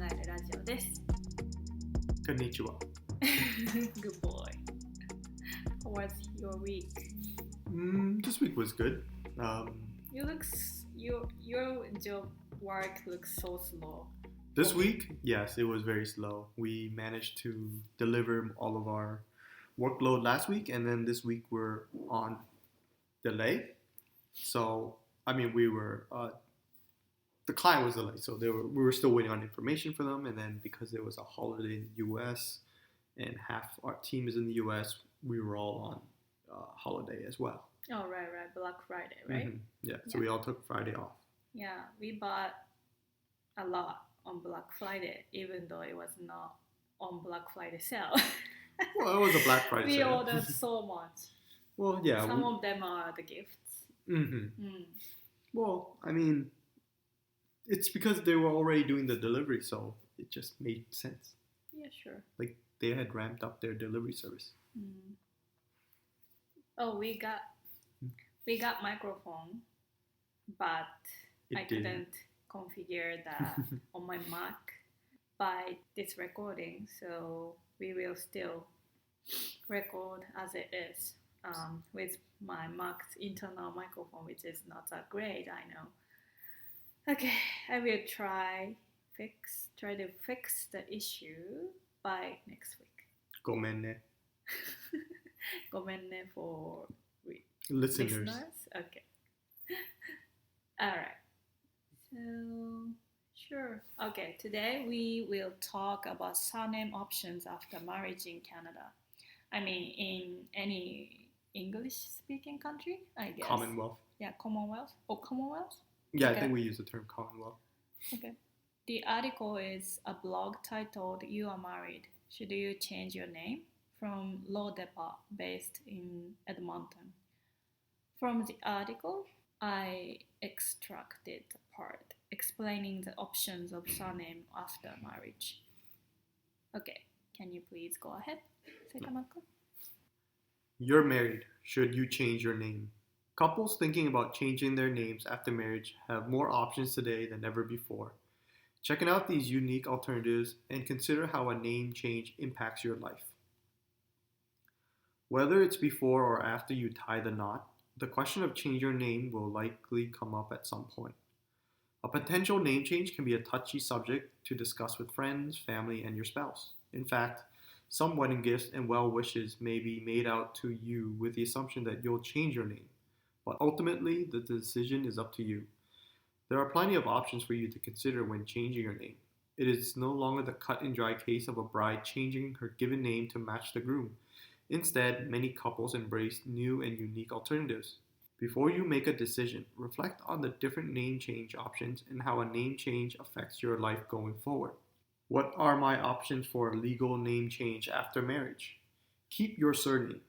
えるラジオです。こんにちは。Good boy. How was your week? This week was good. Your job work looks so slow. This week, yes, it was very slow. We managed to deliver all of our workload last week, and then this week we're on delay. So, the client was delayed, so we were still waiting on information for them, and then because there was a holiday in the U.S. and half our team is in the U.S., we were all on holiday as well. Oh, right. Black Friday, right? Mm-hmm. Yeah, so we all took Friday off. Yeah, we bought a lot on Black Friday, even though it was not on Black Friday sale. Well, it was a Black Friday sale. We sale. ordered so much. Well, yeah. Some of them are the gifts. Well, it's because they were already doing the delivery, so it just made sense. Yeah, sure. Like they had ramped up their delivery service. Oh, we got microphone, but I couldn't configure that on my Mac by this recording, so we will still record as it is with my Mac's internal microphone, which is not that great, I know. Okay, I will try to fix the issue by next week. ごめんね. ごめんね for listeners. Okay. Alright. So, sure. Okay, today we will talk about surname options after marriage in Canada. In any English-speaking country, I guess. Commonwealth. Yeah, Commonwealth. Oh, Commonwealth? Yeah, okay. I think we use the term Commonwealth. Okay. The article is a blog titled "You Are Married. Should You Change Your Name?" from Law Depot based in Edmonton. From the article, I extracted the part explaining the options of surname after marriage. Okay, can you please go ahead, Sekamako? You're married. Should you change your name? Couples thinking about changing their names after marriage have more options today than ever before. Checking out these unique alternatives and consider how a name change impacts your life. Whether it's before or after you tie the knot, the question of changing your name will likely come up at some point. A potential name change can be a touchy subject to discuss with friends, family, and your spouse. In fact, some wedding gifts and well wishes may be made out to you with the assumption that you'll change your name. But ultimately, the decision is up to you. There are plenty of options for you to consider when changing your name. It is no longer the cut and dry case of a bride changing her given name to match the groom. Instead, many couples embrace new and unique alternatives. Before you make a decision, reflect on the different name change options and how a name change affects your life going forward. What are my options for a legal name change after marriage? Keep your surname.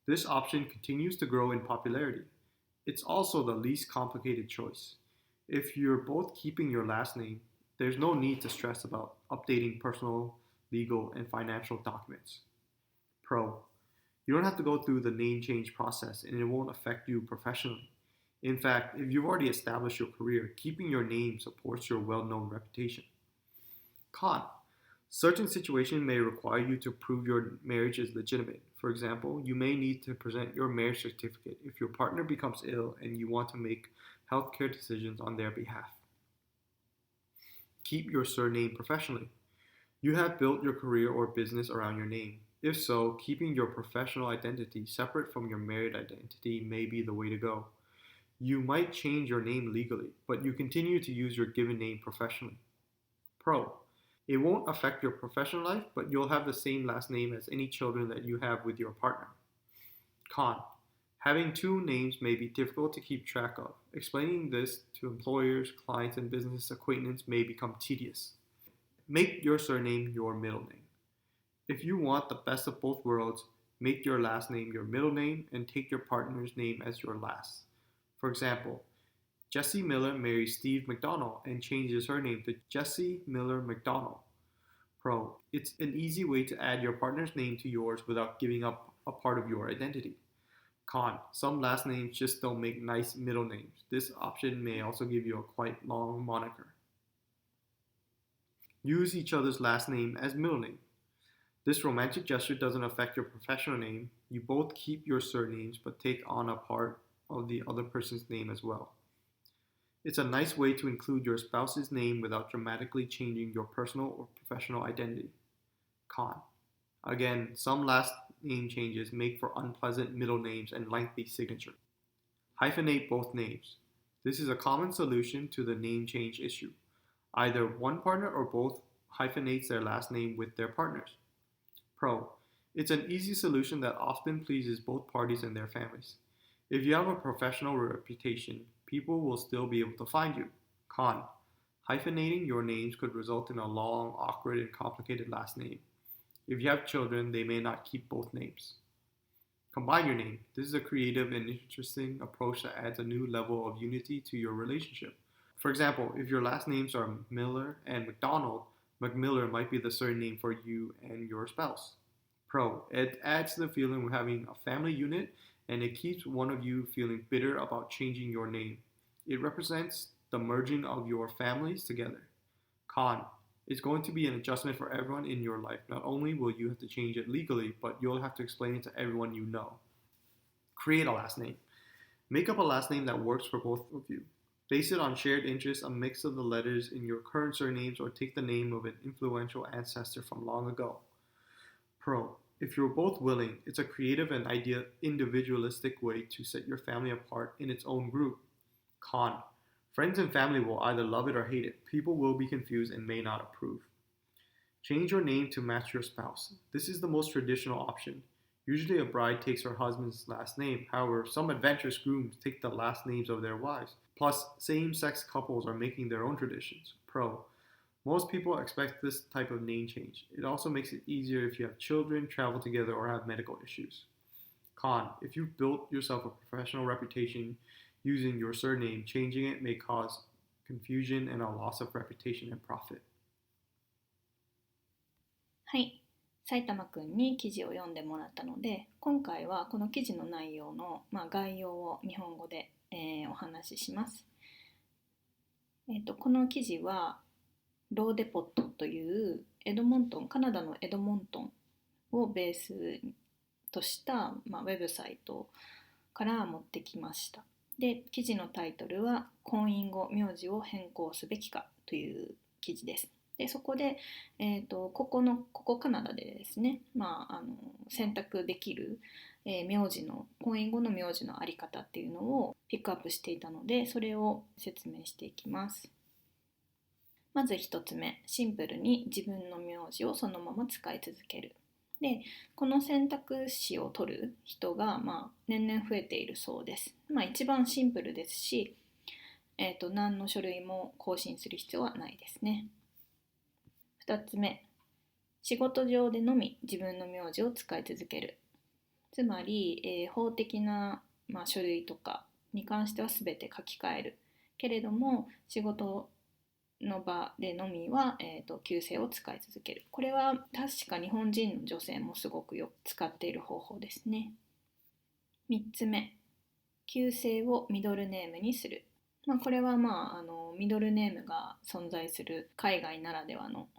This option continues to grow in popularity. It's also the least complicated choice. If you're both keeping your last name, there's no need to stress about updating personal, legal, and financial documents. Pro. You don't have to go through the name change process and it won't affect you professionally. In fact, if you've already established your career, keeping your name supports your well-known reputation. Con. Certain situations may require you to prove your marriage is legitimate. For example, you may need to present your marriage certificate if your partner becomes ill and you want to make healthcare decisions on their behalf. Keep your surname professionally. You have built your career or business around your name. If so, keeping your professional identity separate from your married identity may be the way to go. You might change your name legally, but you continue to use your given name professionally. Pro. It won't affect your professional life, but you'll have the same last name as any children that you have with your partner. Con. Having two names may be difficult to keep track of. Explaining this to employers, clients, and business acquaintances may become tedious. Make your surname your middle name. If you want the best of both worlds, make your last name your middle name and take your partner's name as your last. For example, Jesse Miller marries Steve McDonald and changes her name to Jesse Miller McDonald. Pro. It's an easy way to add your partner's name to yours without giving up a part of your identity. Con. Some last names just don't make nice middle names. This option may also give you a quite long moniker. Use each other's last name as middle name. This romantic gesture doesn't affect your professional name. You both keep your surnames but take on a part of the other person's name as well. It's a nice way to include your spouse's name without dramatically changing your personal or professional identity. Con. Again, some last name changes make for unpleasant middle names and lengthy signature. Hyphenate both names. This is a common solution to the name change issue. Either one partner or both hyphenates their last name with their partner's. Pro. It's an easy solution that often pleases both parties and their families. If you have a professional reputation, people will still be able to find you. Con. Hyphenating your names could result in a long, awkward, and complicated last name. If you have children, they may not keep both names. Combine your name. This is a creative and interesting approach that adds a new level of unity to your relationship. For example, if your last names are Miller and McDonald, McMiller might be the surname for you and your spouse. Pro. It adds to the feeling of having a family unit, and it keeps one of you feeling bitter about changing your name. It represents the merging of your families together. Con. It's going to be an adjustment for everyone in your life. Not only will you have to change it legally, but you'll have to explain it to everyone you know. Create a last name. Make up a last name that works for both of you. Base it on shared interests, a mix of the letters in your current surnames, or take the name of an influential ancestor from long ago. Pro. If you're both willing, it's a creative and individualistic way to set your family apart in its own group. Con. Friends and family will either love it or hate it. People will be confused and may not approve. Change your name to match your spouse. This is the most traditional option. Usually a bride takes her husband's last name. However, some adventurous grooms take the last names of their wives. Plus, same-sex couples are making their own traditions. Pro. Most people expect this type of name change. It also makes it easier if you have children, travel together, or have medical issues. Con. If you've built yourself a professional reputation using your surname, changing it may cause confusion and a loss of reputation and profit. はい、埼玉くんに記事を読んでもらったので、今回はこの記事の内容の、概要を日本語で、お話しします。この記事はローデポットというカナダのエドモントンをベースとした、ウェブサイトから持ってきました。で、記事のタイトルは婚姻後名字を変更すべきかという記事です。で、そこで、ここカナダでですね、選択できる、婚姻後の名字のあり方っていうのをピックアップしていたので、それを説明していきます。まず1つ目、シンプルに自分の名字をそのまま使い続ける。で、この選択肢を取る人が、年々増えているそうです。一番シンプルですし、何の書類も更新する必要はないですね。2つ目、仕事上でのみ自分の名字を使い続ける。つまり、法的な、書類とかに関しては全て書き換える。けれども、仕事の場でのみは、旧姓を使い続ける。これは確か日本人の女性もすごくよく使っている方法ですね。3つ目、旧姓をミドルネームにする。これはミドルネームが存在する海外ならではの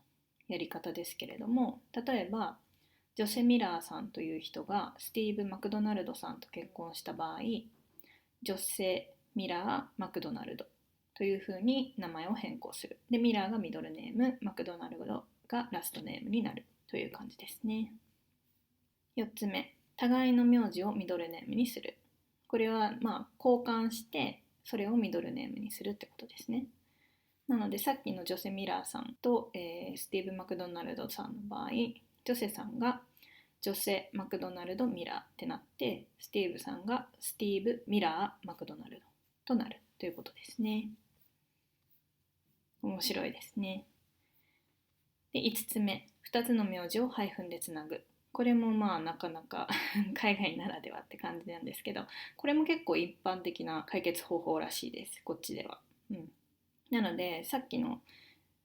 やり方ですけれども、例えばジョセ・ミラーさんという人がスティーブ・マクドナルドさんと結婚した場合、ジョセ・ミラー・マクドナルドというふうに名前を変更する。で、ミラーがミドルネーム、マクドナルドがラストネームになるという感じですね。4つ目、互いの名字をミドルネームにする。これは交換してそれをミドルネームにするってことですね。なのでさっきのジョセ・ミラーさんと、スティーブ・マクドナルドさんの場合、ジョセさんがジョセ・マクドナルド・ミラーってなって、スティーブさんがスティーブ・ミラー・マクドナルドとなるということですね。面白いですね。で、5つ目、2つの名字をハイフンでつなぐ。これもなかなか海外ならではって感じなんですけど、これも結構一般的な解決方法らしいです、こっちでは。なのでさっきの、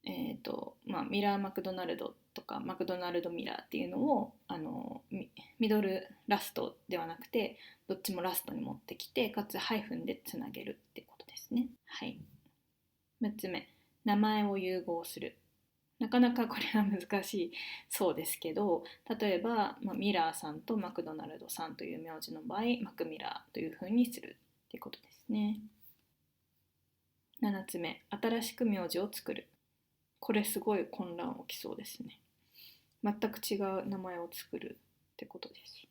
ミラーマクドナルドとかマクドナルドミラーっていうのをミドルラストではなくてどっちもラストに持ってきて、かつハイフンでつなげるってことですね。はい。6つ目、名前を融合する。なかなかこれは難しいそうですけど、例えば、ミラーさんとマクドナルドさんという名字の場合、マクミラーというふうにするってことですね。7つ目、新しく名字を作る。これすごい混乱起きそうですね。全く違う名前を作るってことです。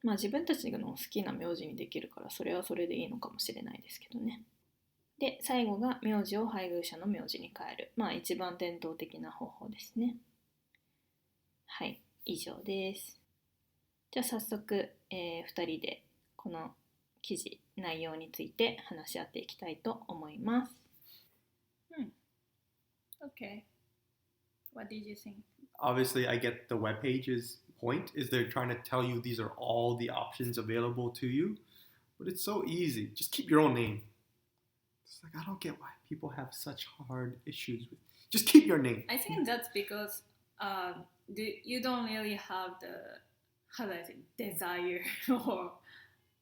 自分たちの好きな名字にできるから、それはそれでいいのかもしれないですけどね。で、最後が名字を配偶者の名字に変える。一番伝統的な方法ですね。はい、以上です。じゃあ早速、2人でこの記事内容について話し合っていきたいと思います。Okay. What did you think? Obviously, I get the web page's point is they're trying to tell you these are all the options available to you, but it's so easy. Just keep your own name. It's like, I don't get why people have such hard issues with. Just keep your name. I think that's because you don't really have the, how do I say, desire or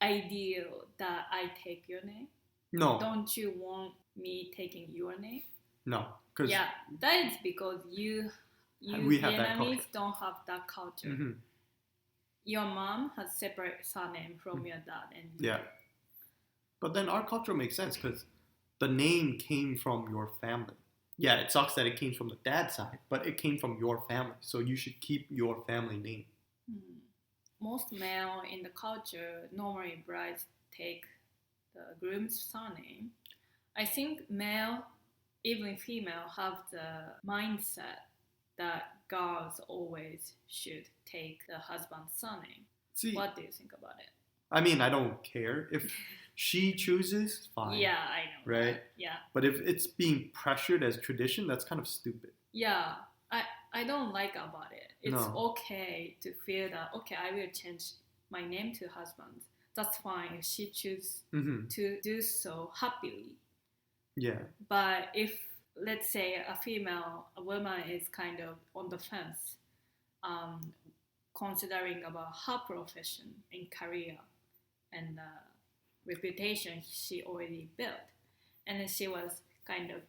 ideal that I take your name. No. Don't you want me taking your name? No. Yeah, that is because you Vietnamese don't have that culture. Mm-hmm. Your mom has separate surname from your dad. And yeah. But then our culture makes sense because the name came from your family. Yeah, it sucks that it came from the dad's side, but it came from your family. So you should keep your family name. Most male in the culture, normally brides take the groom's surname. I think male, even female, have the mindset that girls always should take the husband's surname. See, what do you think about it? I mean, I don't care. If she chooses, fine. Yeah, I know. Right? That. Yeah. But if it's being pressured as tradition, that's kind of stupid. Yeah, I don't like about it. It's okay to feel that, okay, I will change my name to husband. That's fine if she chooses to do so happily. Yeah. But if, let's say, a woman is kind of on the fence, considering about her profession and career and reputation she already built, and then she was kind of,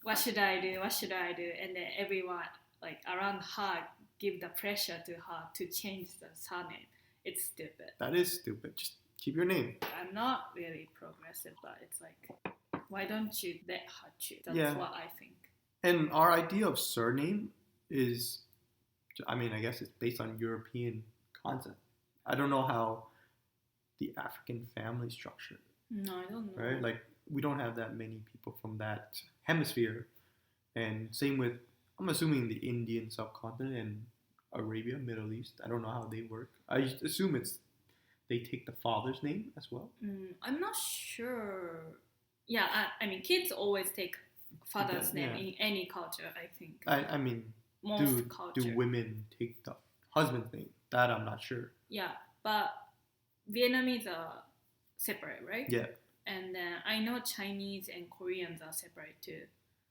what should I do? And then everyone like around her give the pressure to her to change the surname. It's stupid. That is stupid. Just keep your name. I'm not really progressive, but it's like, why don't you let her choose? That's what I think. And our idea of surname is, I mean, I guess it's based on European concept. I don't know how the African family structure. No, I don't know. Right? Like, we don't have that many people from that hemisphere. And same with, I'm assuming the Indian subcontinent and Arabia, Middle East. I don't know how they work. I assume they take the father's name as well. I'm not sure. Yeah, I mean, kids always take father's name in any culture, I think. I mean, do women take the husband's name? That I'm not sure. Yeah, but Vietnamese are separate, right? Yeah. And then I know Chinese and Koreans are separate too.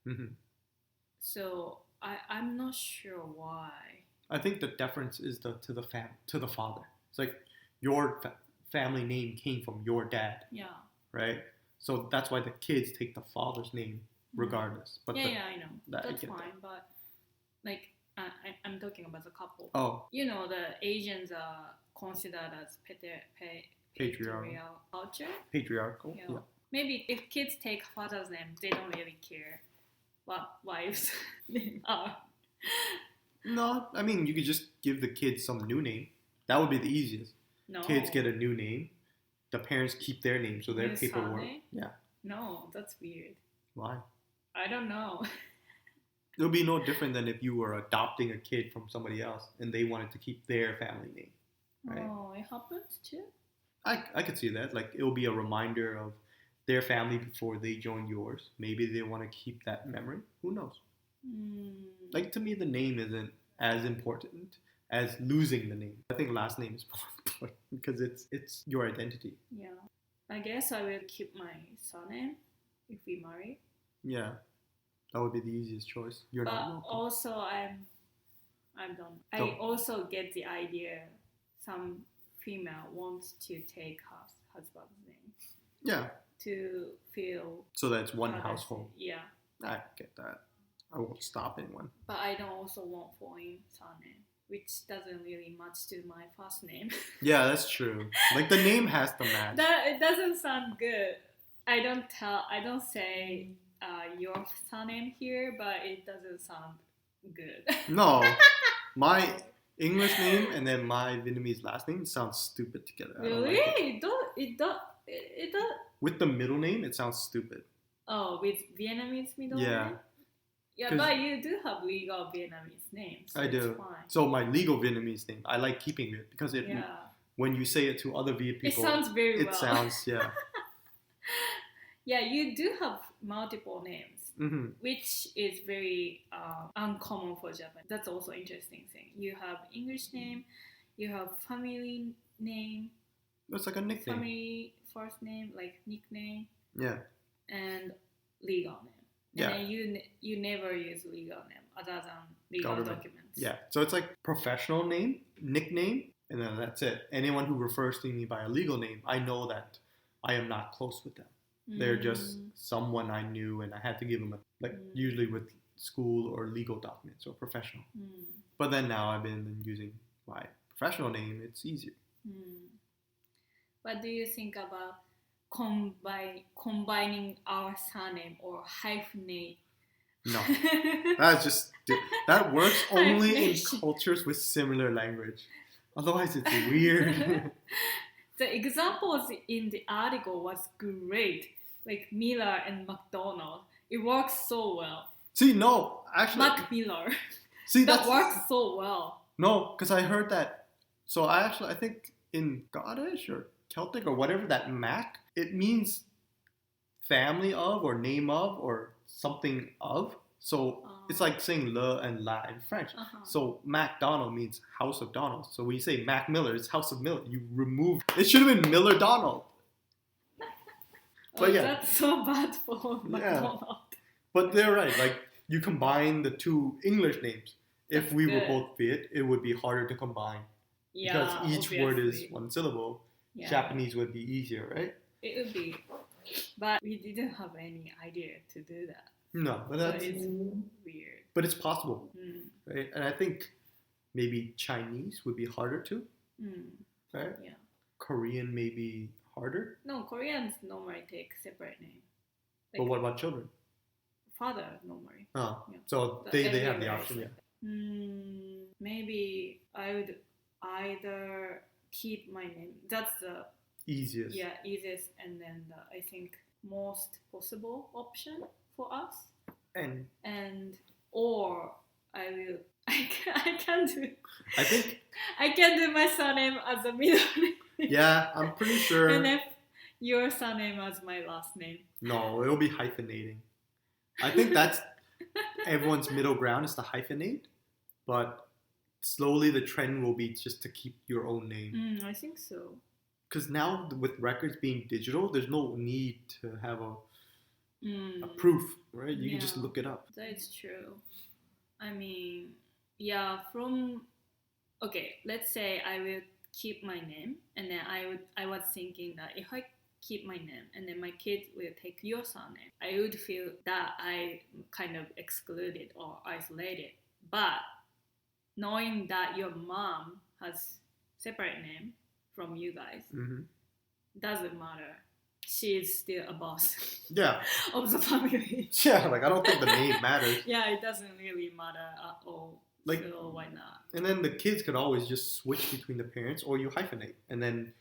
Mm-hmm. So I'm not sure why. I think the deference is to the father. It's like your family name came from your dad. Yeah. Right? So that's why the kids take the father's name regardless. But I know. That's fine. But like, I'm talking about the couple. Oh. You know, the Asians are considered as patriarchal culture. Patriarchal. Yeah. Maybe if kids take father's name, they don't really care what wives' name are. No, I mean, you could just give the kids some new name. That would be the easiest. No. Kids get a new name. The parents keep their name, so their paperwork. Yeah. No, that's weird. Why? I don't know. It'll be no different than if you were adopting a kid from somebody else and they wanted to keep their family name. Right? Oh, it happens too? I could see that. Like, it'll be a reminder of their family before they join yours. Maybe they want to keep that memory. Who knows? Like, to me, the name isn't as important as losing the name. I think last name is more important because it's your identity. Yeah. I guess I will keep my surname if we marry. Yeah. That would be the easiest choice. You're but not welcome. Also, I'm done. I also get the idea some female wants to take her husband's name. Yeah. To feel... So that's one household. Yeah. I get that. I won't stop anyone. But I don't also want foreign surname, which doesn't really match to my first name. Yeah, that's true. Like the name has to match. It doesn't sound good. I don't say your surname here, but it doesn't sound good. No, my English name and then my Vietnamese last name sounds stupid together. Really? Like It does. with the middle name, it sounds stupid. Oh, with Vietnamese middle Yeah. name? Yeah, but you do have legal Vietnamese names. So I do. It's fine. So my legal Vietnamese name, I like keeping it because when you say it to other Viet people, it sounds very well. It sounds, yeah. Yeah, you do have multiple names, Mm-hmm. which is very uncommon for Japan. That's also interesting thing. You have English name, you have family name. It's like a nickname. Family first name, like nickname. Yeah. And legal name. Yeah. And then you never use legal name other than legal Government. documents. Yeah. So it's like professional name, nickname, and then that's it. Anyone who refers to me by a legal name, I know that I am not close with them. They're just someone I knew, and I had to give them usually with school or legal documents or professional. But then now I've been using my professional name. It's easier. What do you think about combining our surname or hyphenate? No, that works only in cultures with similar language. Otherwise, it's weird. The examples in the article was great, like Miller and McDonald. It works so well. See, no, actually, Mac Miller. See, that works so well. No, because I heard that. So I think in Scottish or Celtic or whatever, that Mac, it means family of or name of or something of. So it's like saying le and la in French. So MacDonald means House of Donald. So when you say Mac Miller, it's House of Miller. You remove. It should have been Miller Donald. But yeah, that's so bad for McDonald. Yeah. But they're right. Like you combine the two English names. If we were both Viet, it would be harder to combine. Yeah, because each word is one syllable. Yeah. Japanese would be easier, right? It would be. But we didn't have any idea to do that. No, but that's it's weird. But it's possible, right? And I think maybe Chinese would be harder too, right? Yeah. Korean may be harder. No, Koreans normally take separate name. Like, but what about children? Father normally. Oh, yeah. So they have the option, yeah. Maybe I would either keep my name. That's the easiest. Yeah, easiest, and then I think most possible option for us. Or I will. I can do. I think I can do my surname as a middle name. Yeah, I'm pretty sure. And if your surname as my last name. No, it'll be hyphenating. I think that's everyone's middle ground is to hyphenate, but slowly the trend will be just to keep your own name. I think so. Because now with records being digital, there's no need to have a proof, right? You can just look it up. That's true. I mean, let's say I will keep my name, and then I was thinking that if I keep my name and then my kid will take your surname, I would feel that I kind of excluded or isolated. But knowing that your mom has separate name from you guys, doesn't matter. She is still a boss. Yeah. Of the family. Yeah, like I don't think the name matters. Yeah, it doesn't really matter at all. Like, so why not? And then the kids could always just switch between the parents, or you hyphenate, and then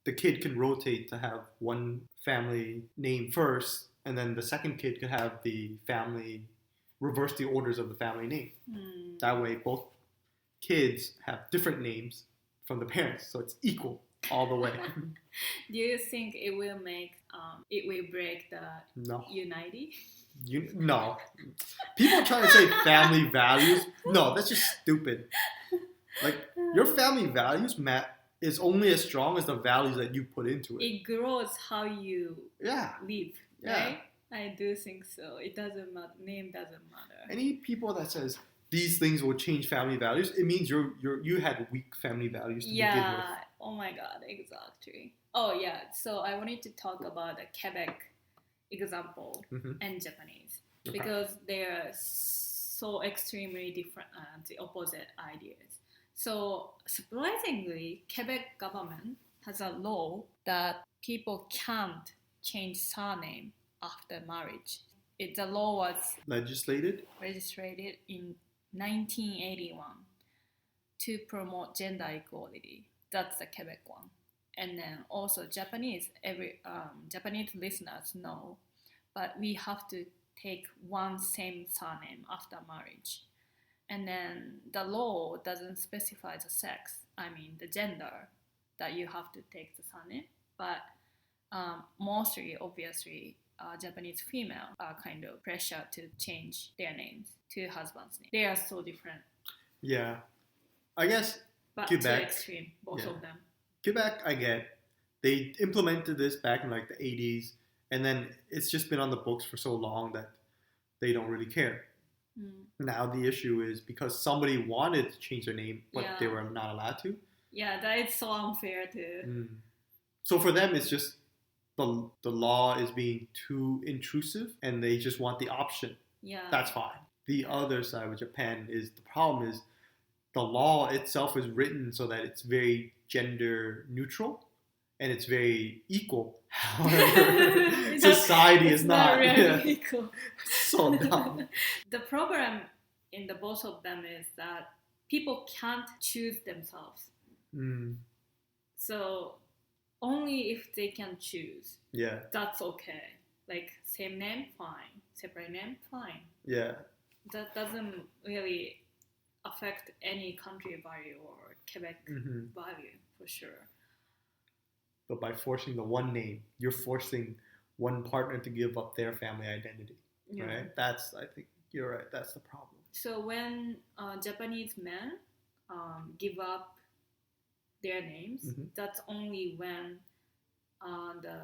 the kid can rotate to have one family name first, and then the second kid could have the family reverse the orders of the family name. That way, both kids have different names from the parents, so it's equal all the way. Do you think it will break the unity? No. People trying to say family values. No, that's just stupid. Like your family values, Matt, is only as strong as the values that you put into it. It grows how you live, right? I do think so. It doesn't matter. Name doesn't matter. Any people that says these things will change family values, it means you had weak family values to begin with. Oh my god, exactly. Oh yeah, so I wanted to talk about the Quebec example and Japanese. Okay. because they are so extremely different, the opposite ideas. So surprisingly, Quebec government has a law that people can't change surname after marriage. The law was Legislated? registered in 1981 to promote gender equality. That's the Quebec one. And then also Japanese listeners know, but we have to take one same surname after marriage. And then the law doesn't specify the sex, the gender that you have to take the surname. But mostly, obviously, Japanese female are kind of pressure to change their names to husband's name. They are so different. Yeah. I guess But Quebec, too extreme, both of them. Quebec, I get. They implemented this back in like the 80s, and then it's just been on the books for so long that they don't really care. Now the issue is because somebody wanted to change their name, but they were not allowed to. Yeah, that is so unfair too. So for them, it's just the law is being too intrusive, and they just want the option. Yeah. That's fine. The other side with Japan is the problem is the law itself is written so that it's very gender neutral and it's very equal. However, society is not really equal. So dumb. The problem in the both of them is that people can't choose themselves. So only if they can choose. Yeah. That's okay. Like same name, fine. Separate name, fine. Yeah. That doesn't really affect any country value or Quebec value for sure. But by forcing the one name, you're forcing one partner to give up their family identity, right? I think you're right. That's the problem. So when Japanese men give up their names, that's only when the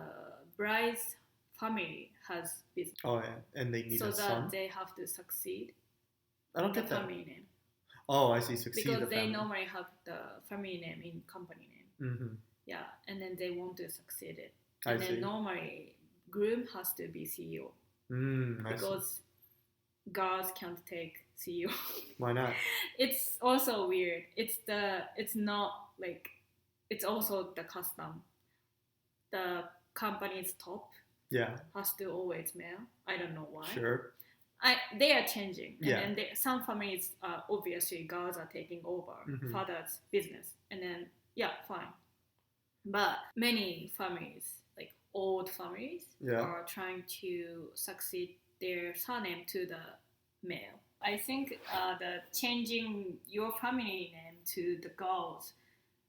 bride's family has business. Oh yeah, and they need a son. So that they have to succeed. I don't get the that. family name. Oh, I see. Succeed because the they family. normally have the family name in company name. Yeah, and then they want to succeed it. And then normally groom has to be CEO because girls can't take CEO. Why not? It's also weird. It's not like it's also the custom. The company's top has to always male. I don't know why. Sure. They are changing, and then some families obviously girls are taking over father's business, and then fine. But many families, like old families, are trying to succeed their surname to the male. I think the changing your family name to the girl's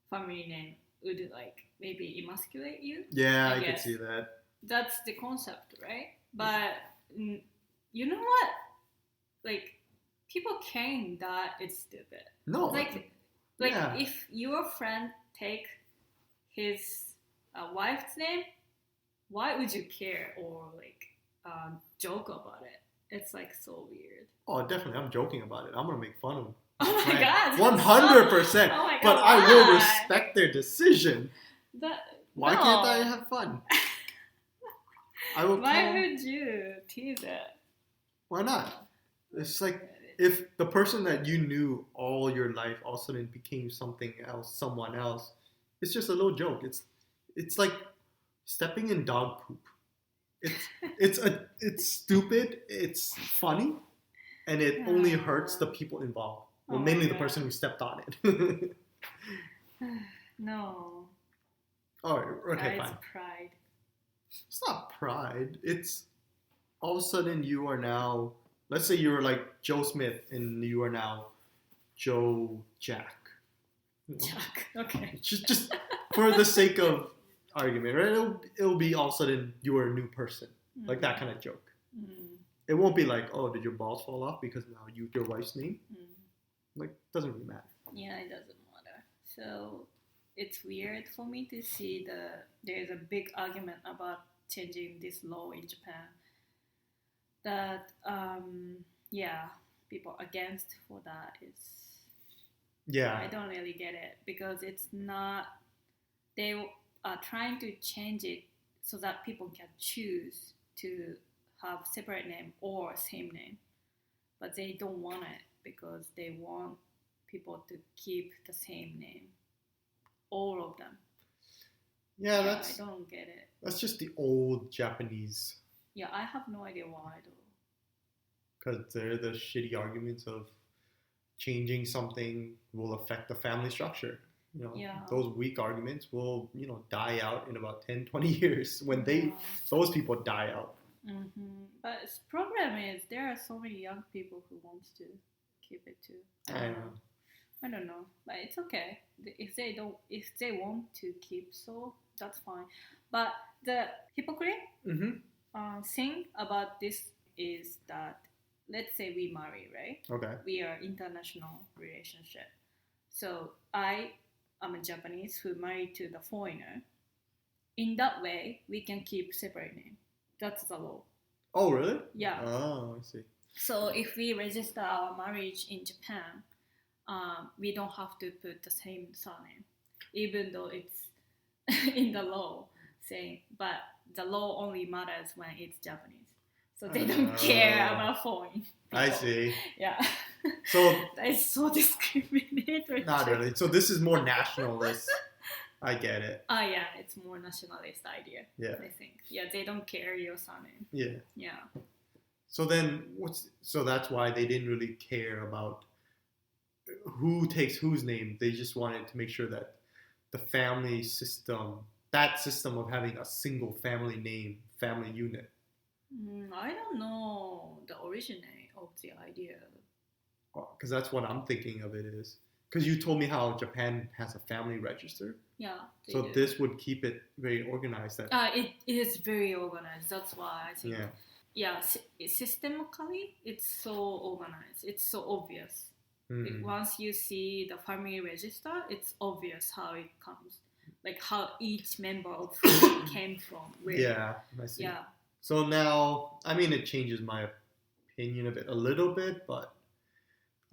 family name would like maybe emasculate you. Yeah, I could see that. That's the concept, right? But you know what? Like people claim that it's stupid. No. Like if your friend take his wife's name, why would you care or like joke about it? It's like so weird. Oh, definitely. I'm joking about it. I'm gonna make fun of him. Oh my god. 100%. Oh my god. But I will respect their decision. Why no. can't I have fun? Why would you tease it? Why not? It's like if the person that you knew all your life all of a sudden became something else, someone else. It's just a little joke. It's like stepping in dog poop. It's stupid. It's funny, and it only hurts the people involved. Well, mainly the person who stepped on it. No. Oh, okay, fine. It's pride. It's not pride. It's all of a sudden you are now. Let's say you were like Joe Smith, and you are now Joe Jack. You know? Jack. Okay. Just for the sake of argument, right? It'll be all of a sudden you are a new person, like that kind of joke. It won't be like, oh, did your balls fall off because now you your wife's name? Like, doesn't really matter. Yeah, it doesn't matter. So it's weird for me to see there's a big argument about changing this law in Japan. That people against for that is. I don't really get it because it's not. They are trying to change it so that people can choose to have separate name or same name, but they don't want it because they want people to keep the same name, all of them. Yeah, I don't get it. That's just the old Japanese. Yeah, I have no idea why though. Because they're the shitty arguments of changing something will affect the family structure. You know, those weak arguments will, die out in about 10, 20 years when those people die out. Mm-hmm. But the problem is there are so many young people who want to keep it too. I don't know, but it's okay. If they want to keep so, that's fine. But the hypocrite thing about this is that, let's say we marry, right? Okay. We are international relationship. So I am a Japanese who married to the foreigner. In that way, we can keep separate name. That's the law. Oh, really? Yeah. Oh, I see. So if we register our marriage in Japan, we don't have to put the same surname, even though it's in the law saying, but the law only matters when it's Japanese. So they don't care about foreign people. I see. Yeah. So that is so discriminatory. Not really. So this is more nationalist. I get it. Yeah, it's more nationalist idea. Yeah. I think. Yeah, they don't care your surname. Yeah. Yeah. So then, so that's why they didn't really care about who takes whose name. They just wanted to make sure that the family system, that system of having a single family name, family unit. I don't know the origin of the idea. Because that's what I'm thinking of it is. Because you told me how Japan has a family register. Yeah. So this would keep it very organized. It is very organized. That's why I think. Yeah. Systemically, it's so organized. It's so obvious. Once you see the family register, it's obvious how it comes. Like how each member of family came from. Where. Yeah, I see. Yeah. So now, I mean, it changes my opinion of it a little bit, but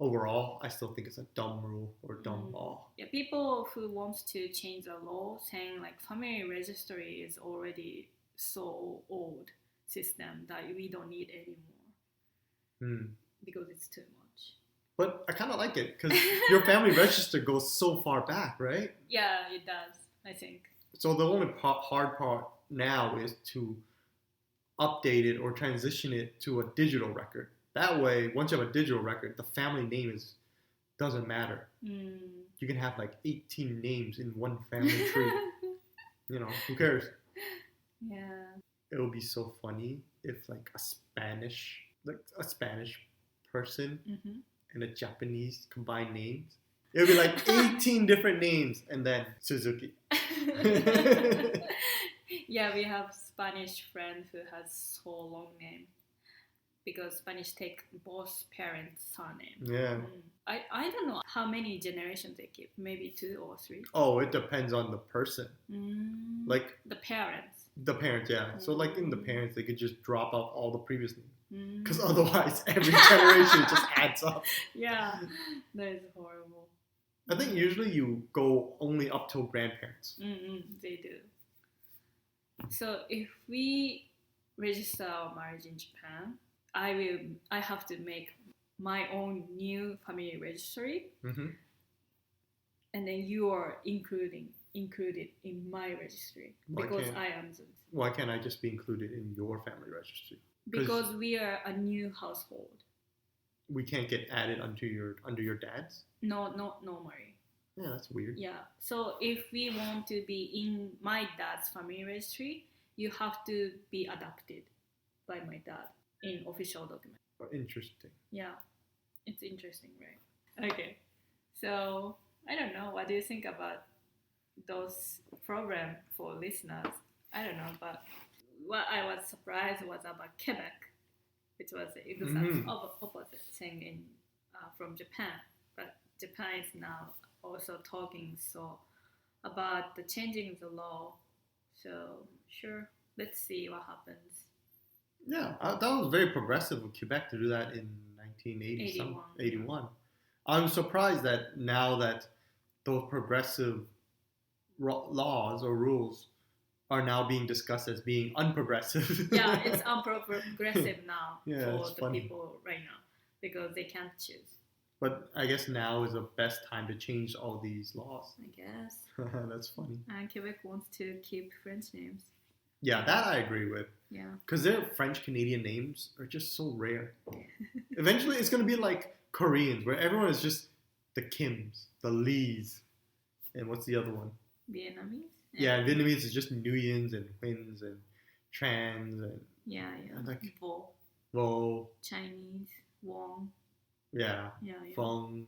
overall, I still think it's a dumb rule or dumb law. Yeah, people who want to change the law saying like family registry is already so old system that we don't need anymore because it's too much. But I kind of like it because your family register goes so far back, right? Yeah, it does, I think. So the only hard part now is to update it or transition it to a digital record. That way, once you have a digital record, the family name doesn't matter. You can have like 18 names in one family tree. Who cares? Yeah. It would be so funny if like a Spanish person and a Japanese combined names. It would be like 18 different names and then Suzuki. Yeah, we have Spanish friend who has so long name because Spanish take both parents' surname. Yeah. I don't know how many generations they keep. Maybe 2 or 3. Oh, it depends on the person. Like the parents. The parents, yeah. So like in the parents, they could just drop out all the previous names because otherwise every generation just adds up. Yeah, that is horrible. I think usually you go only up till grandparents. They do. So if we register our marriage in Japan, I have to make my own new family registry, and then you are included in my registry because I am. Why can't I just be included in your family registry? Because we are a new household. We can't get added under your dad's? No, not normally. Yeah, that's weird. Yeah. So if we want to be in my dad's family registry, you have to be adopted by my dad in official document. Oh, interesting. Yeah. It's interesting, right? Okay. So I don't know. What do you think about those programs for listeners? I don't know, but what I was surprised was about Quebec, which was the exact opposite thing from Japan. But Japan is now also talking about the changing the law. So sure, let's see what happens. Yeah, that was very progressive of Quebec to do that in 1981. I'm surprised that now that those progressive laws or rules are now being discussed as being unprogressive. Yeah, it's unprogressive now Yeah, for it's the funny. people right now because they can't choose. But I guess now is the best time to change all these laws. I guess. That's funny. And Quebec wants to keep French names. Yeah, that I agree with. Yeah. Because their French Canadian names are just so rare. Eventually, it's going to be like Koreans, where everyone is just the Kims, the Lees, and what's the other one? Vietnamese? Yeah, Vietnamese is just Nguyens and Huins and Trans and Yeah. like Vo. Vo. Chinese. Wong. Yeah. Yeah. Fong.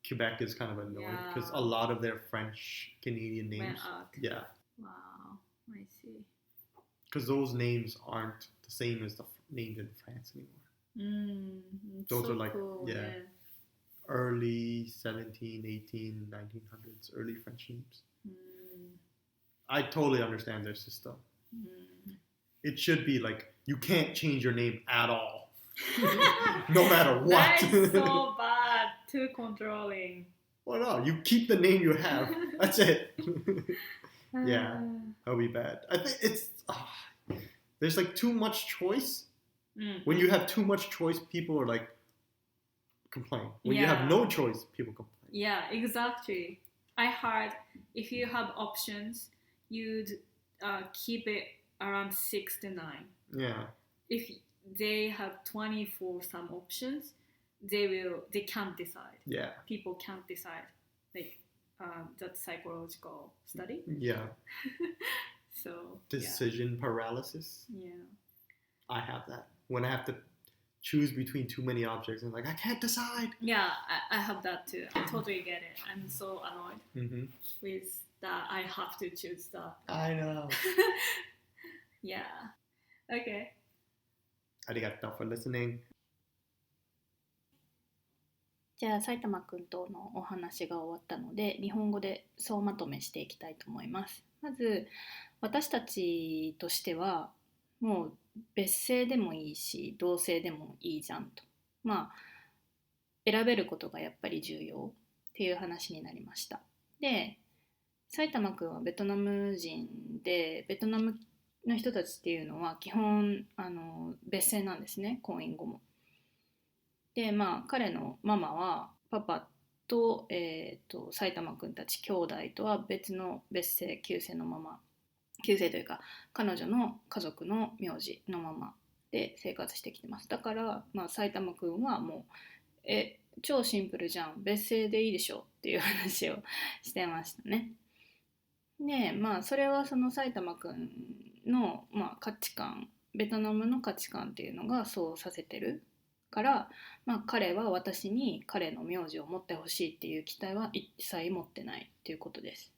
Quebec is kind of annoying because a lot of their French Canadian names. Went out. Yeah. Wow. I see. Because those names aren't the same as the names in France anymore. Those so are like, cool. yeah. Early 17, 18, 1900s, early French names. I totally understand their system. It should be like, you can't change your name at all. No matter what. That is so bad. Too controlling. Well, no, you keep the name you have. That's it. Yeah, that'll be bad. I think it's, there's like too much choice. When you have too much choice, people are like, complain. When you have no choice, people complain. Yeah, exactly. I heard if you have options, you'd keep it around 6 to 9. Yeah. If they have 24 some options, they can't decide. Yeah. People can't decide. Like that's psychological study. Yeah. So decision paralysis. Yeah. I have that. When I have to choose between too many objects, I'm like, I can't decide. Yeah, I have that too. I totally get it. I'm so annoyed with that. I have to choose that. I know. Yeah. Okay. Arigato for listening. じゃあ埼玉くんとのお話が終わったので日本語で総まとめしていきたいと思います。まず私たちとしてはもう別姓でもいいし同姓でもいいじゃんと選べることがやっぱり重要っていう話になりました。で埼玉くんはベトナム人でベトナムの人たちっていうのは基本別姓なんですね、婚姻後も。で彼のママはパパと、埼玉くんたち兄弟とは別の別姓旧姓のまま旧姓というか彼女の家族の名字のままで生活してきてます。だから埼玉くんはもう超シンプルじゃん別姓でいいでしょっていう話をしてましたね。でそれはその埼玉くんの、価値観ベトナムの価値観っていうのがそうさせてるから、彼は私に彼の名字を持ってほしいっていう期待は一切持ってないっていうことです。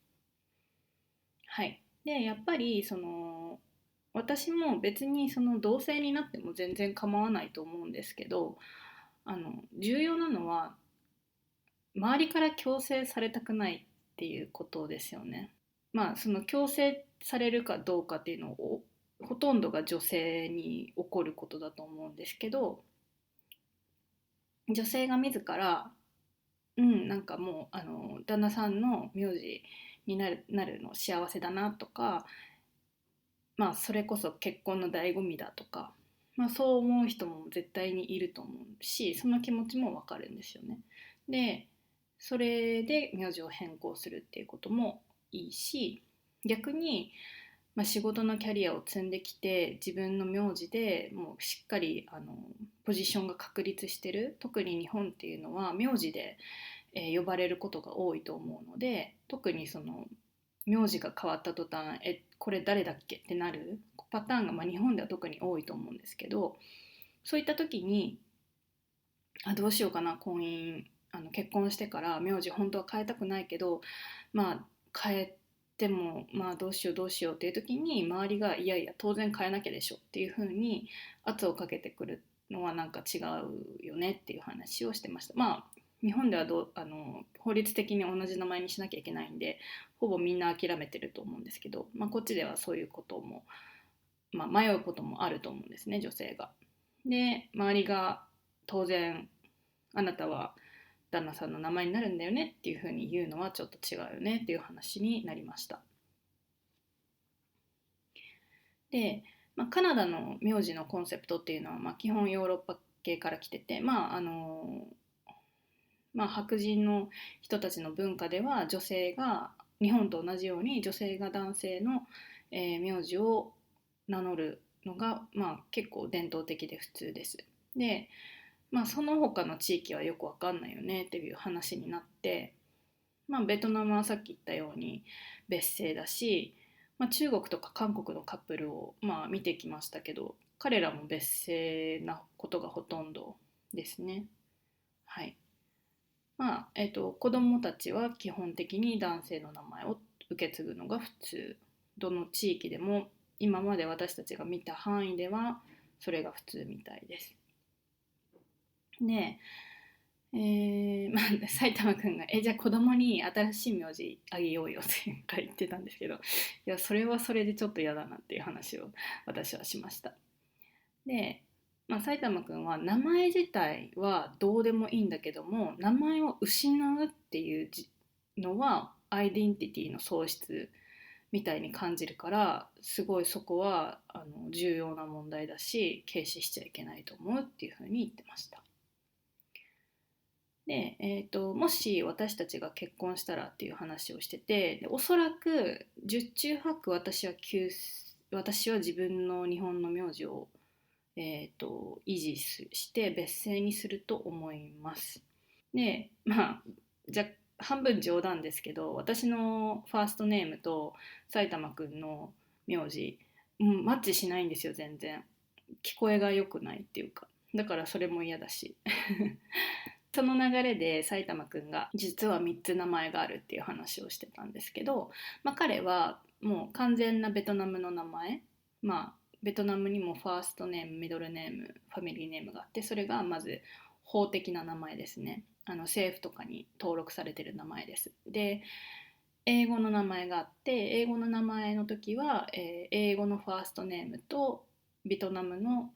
はい。でやっぱり私も別に同性になっても全然構わないと思うんですけど重要なのは周りから強制されたくないっていうことですよね。強制されるかどうかっていうのをほとんどが女性に起こることだと思うんですけど女性が自らなんかもう旦那さんの名字になるの幸せだなとかそれこそ結婚の醍醐味だとか、そう思う人も絶対にいると思うしその気持ちもわかるんですよね。でそれで名字を変更するっていうこともいいし逆に、仕事のキャリアを積んできて自分の名字でもうしっかりポジションが確立してる特に日本っていうのは名字で、呼ばれることが多いと思うので特に名字が変わった途端これ誰だっけってなるパターンが、日本では特に多いと思うんですけどそういった時にどうしようかな婚姻結婚してから名字本当は変えたくないけど変えてもどうしようっていう時に周りがいやいや当然変えなきゃでしょっていう風に圧をかけてくるのはなんか違うよねっていう話をしてました。日本では法律的に同じ名前にしなきゃいけないんでほぼみんな諦めてると思うんですけど、こっちではそういうことも、迷うこともあると思うんですね女性が。で周りが当然あなたは旦那さんの名前になるんだよねっていうふうに言うのはちょっと違うよねっていう話になりました。で、カナダの名字のコンセプトっていうのは、基本ヨーロッパ系から来てて、白人の人たちの文化では女性が日本と同じように女性が男性の、名字を名乗るのが、結構伝統的で普通です。で、その他の地域はよくわかんないよねっていう話になって、ベトナムはさっき言ったように別姓だし、中国とか韓国のカップルを見てきましたけど、彼らも別姓なことがほとんどですね。はい。子供たちは基本的に男性の名前を受け継ぐのが普通。どの地域でも今まで私たちが見た範囲ではそれが普通みたいです。で、埼玉くんがじゃあ子供に新しい名字あげようよって言ってたんですけど、いやそれはそれでちょっと嫌だなっていう話を私はしました。で、埼玉くんは名前自体はどうでもいいんだけども、名前を失うっていうのはアイデンティティの喪失みたいに感じるから、すごいそこは重要な問題だし軽視しちゃいけないと思うっていうふうに言ってました。で、もし私たちが結婚したらっていう話をしてて、でおそらく十中八九私は自分の日本の名字を、維持して別姓にすると思います。で、じゃ半分冗談ですけど、私のファーストネームと埼玉くんの名字、マッチしないんですよ全然。聞こえが良くないっていうか、だからそれも嫌だしその流れで埼玉くんが実は3つ名前があるっていう話をしてたんですけど、彼はもう完全なベトナムの名前、ベトナムにもファーストネーム、ミドルネーム、ファミリーネームがあって、それがまず法的な名前ですね。政府とかに登録されてる名前です。で、英語の名前があって、英語の名前の時は、英語のファーストネームとベトナムの、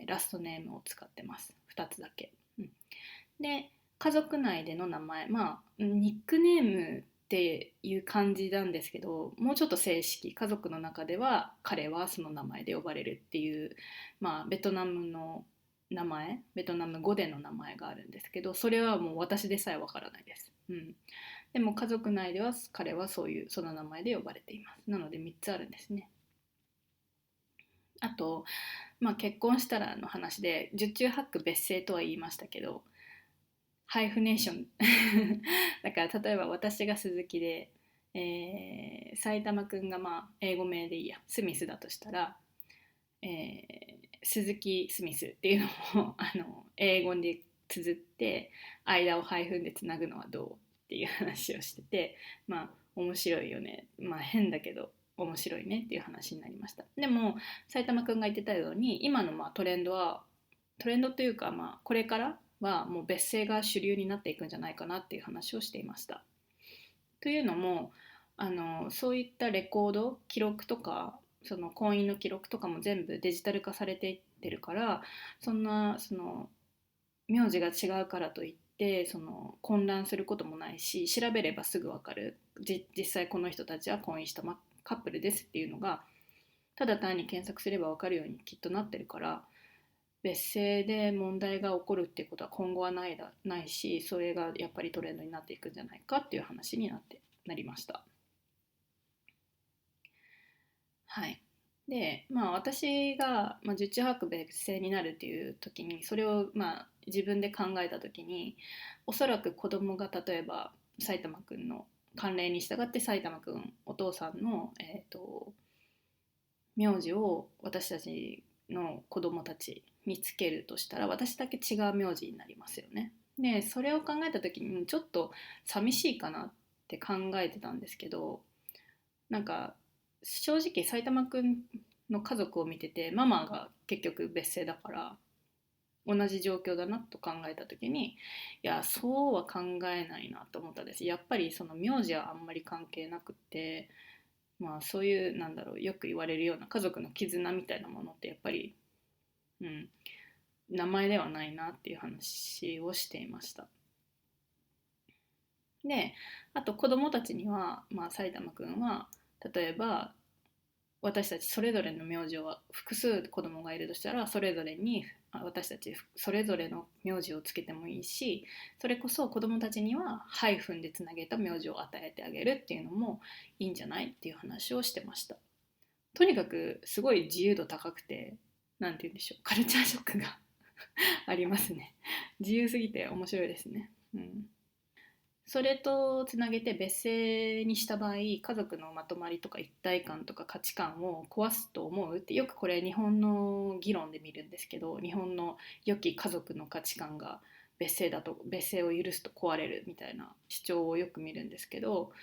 ラストネームを使ってます。2つだけ。で、家族内での名前、ニックネームっていう感じなんですけど、もうちょっと正式、家族の中では彼はその名前で呼ばれるっていう、ベトナムの名前、ベトナム語での名前があるんですけど、それはもう私でさえわからないです。でも家族内では彼はその名前で呼ばれています。なので3つあるんですね。あと、結婚したらの話で十中八九別姓とは言いましたけど、ハイフネーションだから例えば私が鈴木で、埼玉くんが英語名でいいや、スミスだとしたら、鈴木スミスっていうのを英語で綴って間をハイフンでつなぐのはどうっていう話をしてて、面白いよね、変だけど面白いねっていう話になりました。でも埼玉くんが言ってたように今のトレンドというか、これからはもう別姓が主流になっていくんじゃないかなっていう話をしていました。というのもそういったレコード、記録とかその婚姻の記録とかも全部デジタル化されていってるから、その名字が違うからといって混乱することもないし、調べればすぐ分かる、実際この人たちは婚姻したカップルですっていうのがただ単に検索すれば分かるようにきっとなってるから、別姓で問題が起こるっていうことは今後はないし、それがやっぱりトレンドになっていくんじゃないかっていう話になりました。はい。で、私が、十中八九別姓になるっていう時に、それを自分で考えた時に、おそらく子供が例えば埼玉くんの慣例に従って埼玉くんお父さんの、名字を私たちの子供たちにつけるとしたら、私だけ違う名字になりますよね。でそれを考えた時にちょっと寂しいかなって考えてたんですけど、正直埼玉くんの家族を見てて、ママが結局別姓だから同じ状況だなと考えた時に、いやそうは考えないなと思ったんです。やっぱりその名字はあんまり関係なくて、そういうよく言われるような家族の絆みたいなものってやっぱり、名前ではないなっていう話をしていました。で、あと子供たちには、埼玉くんは例えば私たちそれぞれの名字を複数子供がいるとしたらそれぞれに私たちそれぞれの名字をつけてもいいし、それこそ子供たちにはハイフンでつなげた名字を与えてあげるっていうのもいいんじゃないっていう話をしてました。とにかくすごい自由度高くて、なんて言うんでしょう、カルチャーショックがありますね。自由すぎて面白いですね。それとつなげて別姓にした場合、家族のまとまりとか一体感とか価値観を壊すと思うって、よくこれ日本の議論で見るんですけど、日本の良き家族の価値観が別姓だと、別姓を許すと壊れるみたいな主張をよく見るんですけど、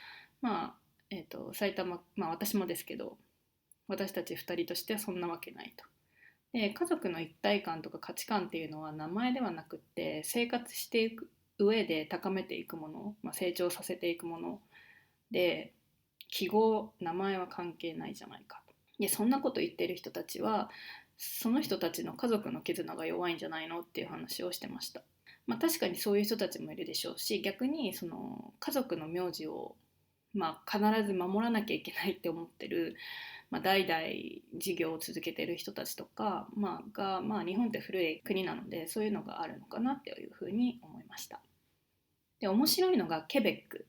埼玉、私もですけど、私たち2人としてはそんなわけないと。で、家族の一体感とか価値観っていうのは名前ではなくって生活していく上で高めていくもの、成長させていくもので、記号、名前は関係ないじゃないか。で、そんなこと言ってる人たちはその人たちの家族の絆が弱いんじゃないのっていう話をしてました。確かにそういう人たちもいるでしょうし、逆にその家族の名字を必ず守らなきゃいけないって思ってる、代々事業を続けてる人たちとか、日本って古い国なのでそういうのがあるのかなっていうふうに思いました。で、面白いのがケベック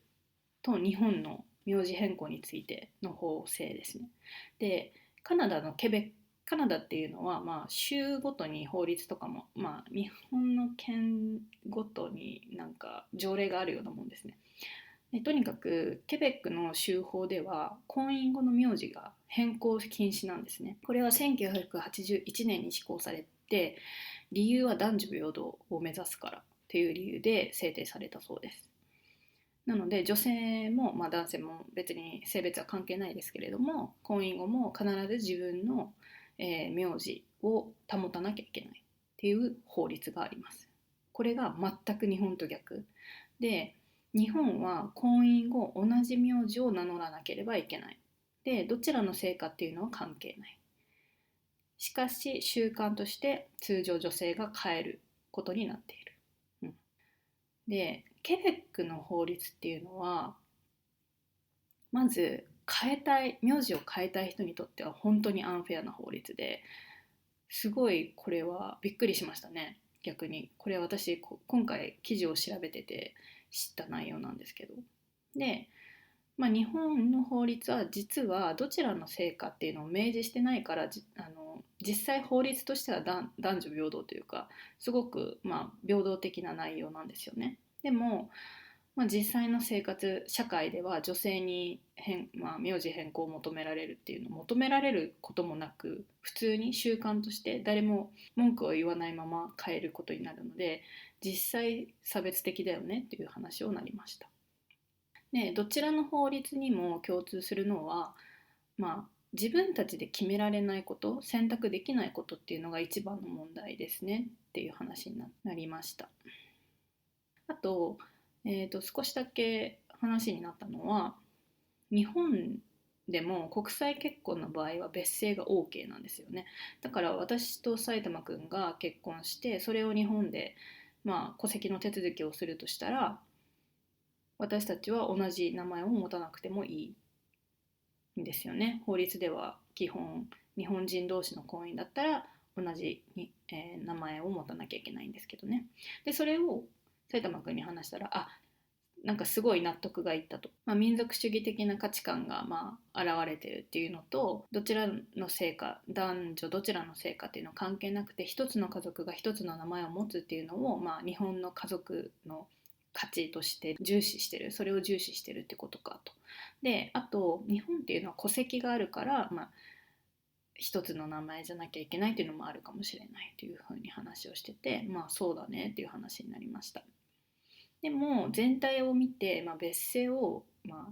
と日本の名字変更についての法制ですね。で、カナダっていうのは、州ごとに法律とかも、日本の県ごとになんか条例があるようなもんですね。で、とにかくケベックの州法では婚姻後の名字が変更禁止なんですね。これは1981年に施行されて、理由は男女平等を目指すからっていう理由で制定されたそうです。なので女性も、男性も別に性別は関係ないですけれども、婚姻後も必ず自分の、名字を保たなきゃいけないっていう法律があります。これが全く日本と逆で、日本は婚姻後同じ名字を名乗らなければいけない。で、どちらの姓かっていうのは関係ない。しかし習慣として通常女性が変えることになっている。で、ケベックの法律っていうのは、まず名字を変えたい人にとっては本当にアンフェアな法律で、すごいこれはびっくりしましたね。逆にこれは私今回記事を調べてて知った内容なんですけど、で、日本の法律は実はどちらの姓かっていうのを明示してないから、実際法律としては男女平等というか、すごく平等的な内容なんですよね。でも、実際の生活社会では女性に名字変更を求められるっていうのを求められることもなく、普通に習慣として誰も文句を言わないまま変えることになるので、実際差別的だよねっていう話をなりました。で、どちらの法律にも共通するのは、自分たちで決められないこと、選択できないことっていうのが一番の問題ですねっていう話になりました。あと、少しだけ話になったのは、日本でも国際結婚の場合は別姓が OK なんですよね。だから私と埼玉くんが結婚して、それを日本で戸籍の手続きをするとしたら、私たちは同じ名前を持たなくてもいいんですよね。法律では基本日本人同士の婚姻だったら同じに、名前を持たなきゃいけないんですけどね。で、それを埼玉くんに話したら、なんかすごい納得がいったと。民族主義的な価値観が現れてるっていうのと、どちらの姓か、男女どちらの姓かっていうのは関係なくて、一つの家族が一つの名前を持つっていうのを、日本の家族の価値として重視してる、それを重視してるってことかと。で、あと日本っていうのは戸籍があるから、一つの名前じゃなきゃいけないっていうのもあるかもしれないというふうに話をしてて、そうだねっていう話になりました。でも全体を見て、別姓を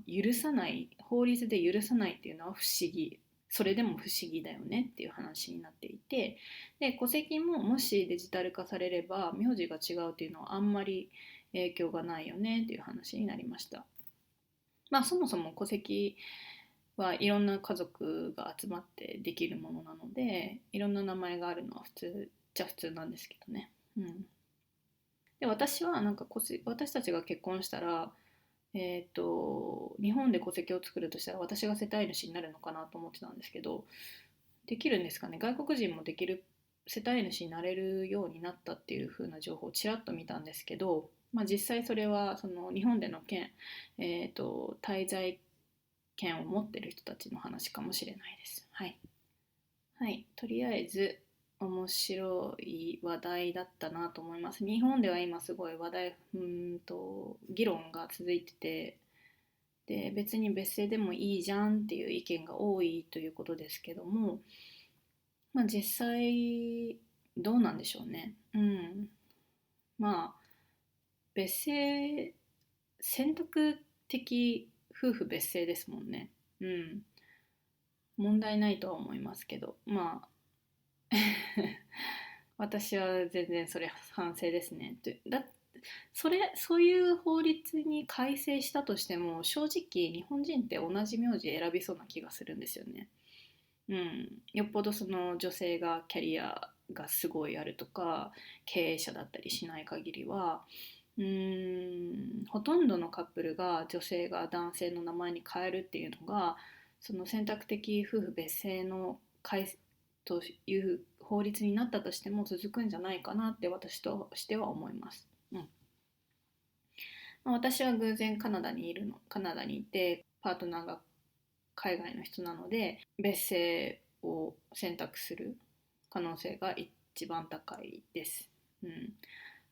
許さない、法律で許さないっていうのは不思議、それでも不思議だよねっていう話になっていて、で、戸籍ももしデジタル化されれば名字が違うっていうのはあんまり影響がないよねっていう話になりました。そもそも戸籍はいろんな家族が集まってできるものなので、いろんな名前があるのは普通じゃ普通なんですけどね。で、私は私たちが結婚したら、日日本で戸籍を作るとしたら私が世帯主になるのかなと思ってたんですけど、できるんですかね。外国人もできる世帯主になれるようになったっていう風な情報をちらっと見たんですけど、実際それはその日本での滞在権を持ってる人たちの話かもしれないです。はい、はい、とりあえず面白い話題だったなと思います。日本では今すごい議論が続いてて、で別に別姓でもいいじゃんっていう意見が多いということですけども、実際どうなんでしょうね。別姓選択的夫婦別姓ですもんね。問題ないとは思いますけど、私は全然それ反省ですね。そういう法律に改正したとしても、正直日本人って同じ名字選びそうな気がするんですよね。よっぽどその女性がキャリアがすごいあるとか経営者だったりしない限りは、ほとんどのカップルが女性が男性の名前に変えるっていうのが、その選択的夫婦別姓のという法律になったとしても続くんじゃないかなって私としては思います。私は偶然カナダにいてパートナーが海外の人なので、別姓を選択する可能性が一番高いです。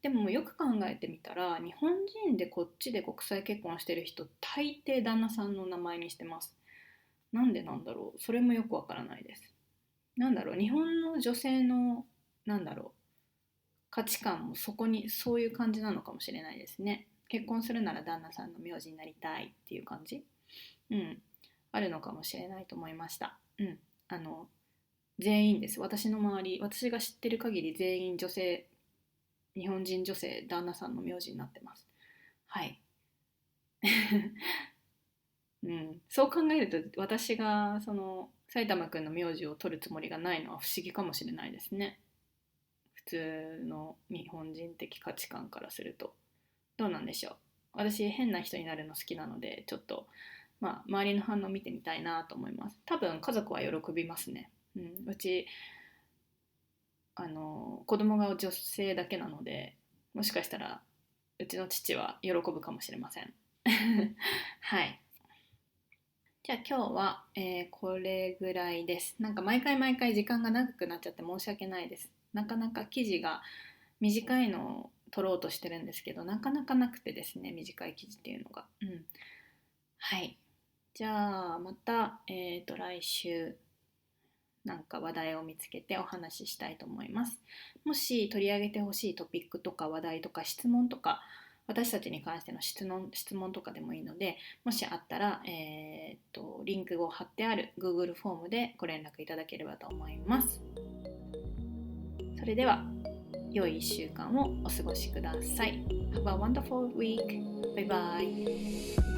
でもよく考えてみたら、日本人でこっちで国際結婚してる人大抵旦那さんの名前にしてます。なんでなんだろう。それもよくわからないです。日本の女性の価値観もそういう感じなのかもしれないですね。結婚するなら旦那さんの名字になりたいっていう感じ、あるのかもしれないと思いました。全員です。私の周り、私が知ってる限り全員女性、日本人女性、旦那さんの名字になってます。はい。そう考えると私がその埼玉くんの名字を取るつもりがないのは不思議かもしれないですね。普通の日本人的価値観からすると。どうなんでしょう。私変な人になるの好きなので、ちょっと周りの反応見てみたいなと思います。多分家族は喜びますね。うち子供が女性だけなので、もしかしたらうちの父は喜ぶかもしれません。はい。じゃあ今日は、これぐらいです。毎回時間が長くなっちゃって申し訳ないです。なかなか記事が短いのを撮ろうとしてるんですけど、なかなかなくてですね、短い記事っていうのが。はい。じゃあまた、来週話題を見つけてお話ししたいと思います。もし取り上げてほしいトピックとか話題とか質問とか、私たちに関しての質問とかでもいいので、もしあったら、リンクを貼ってある Google フォームでご連絡いただければと思います。それでは良い1週間をお過ごしください。Have a wonderful week. Bye bye.